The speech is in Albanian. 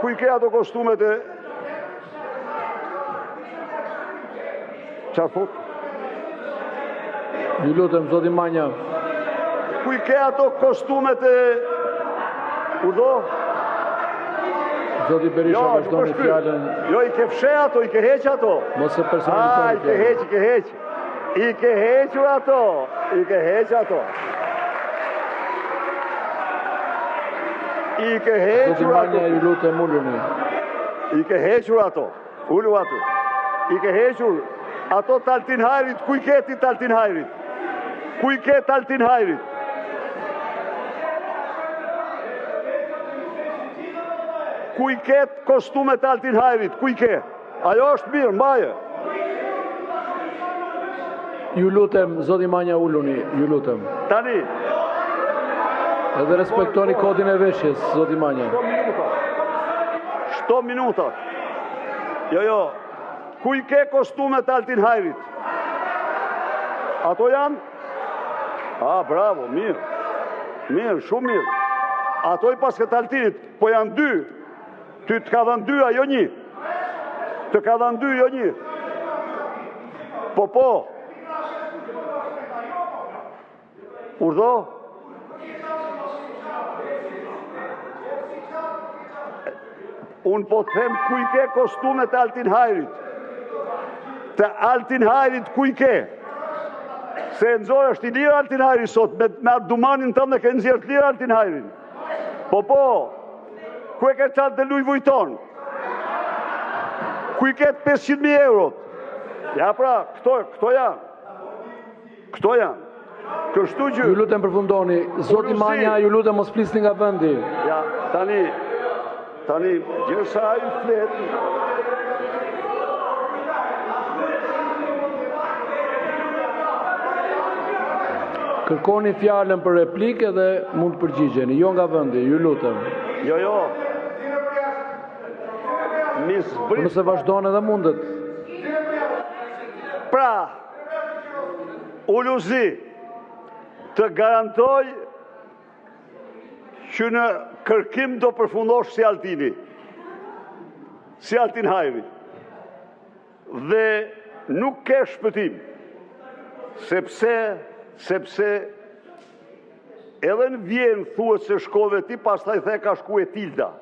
ku i ke ato kostumet e... Çfarë thot? Ju lutem, zoti Manja. Ku i ke ato kostumet e... Urdo? Zoti Berisha vazhdoni fjalën. Jo, i ke fshe ato, i ke heq ato. Mos e personalizoni. I ke heq, i ke heq. I ke hequr ato. I ke heq ato. I ke hequr ato. Zoti Manja, ju lutem, uluni. I ke hequr ato. Ulu ato. I ke hequr ato Taltin Hajrit. Ku i ke ti Taltin Hajrit? Ku i ke Taltin Hajrit? Ku i ke kostumet Taltin Hajrit? Ku i ke? Ajo është mirë, mbaje. Ju lutem, zoti Manja, uluni, ju lutem. Tani. Edhe respektoni kodin e veshjes, zoti Manja. Shto minuta. Jo. Ku i ke kostumet Taltin Hajrit? Ato janë? Bravo, mirë. Mirë, shumë mirë. Ato i pas këtë Altinit, po janë dy. Ty të ka dhënë dy, ajo një. Të ka dhënë dy, jo një. Po. Urdo? Unë po të them ku i ke kostumet Altin Hajrit. Të Altin Hajrit ku i ke? Se nëzorë është i lirë Altin Hajrit sot, me atë dumanin tëmë dhe ke nëzirë të lirë Altin Hajrit. Po. Ku e ke qatë dhe Louis Vuitton? Ku i ke 500.000 eurot? Ja pra, këto janë. Këto janë. Kështu gjë. Ju lutem përfundoni. Zoti Manja, ju lutem mos flisni nga vendi. Ja, tani, gjërsa a ju flet. Kërkoni fjalën për replikë dhe mund të përgjigjeni, jo nga vendi, ju lutem. Jo. Nëse vazhdon edhe mundet. Pra, Uluzi, të garantoj që në kërkim do përfundosh si Altini. Si Altin Hajri. Dhe nuk ke shpëtim. Sepse edhe në Vjenë thuhet se shkove ti, pastaj the ka shku e Tilda.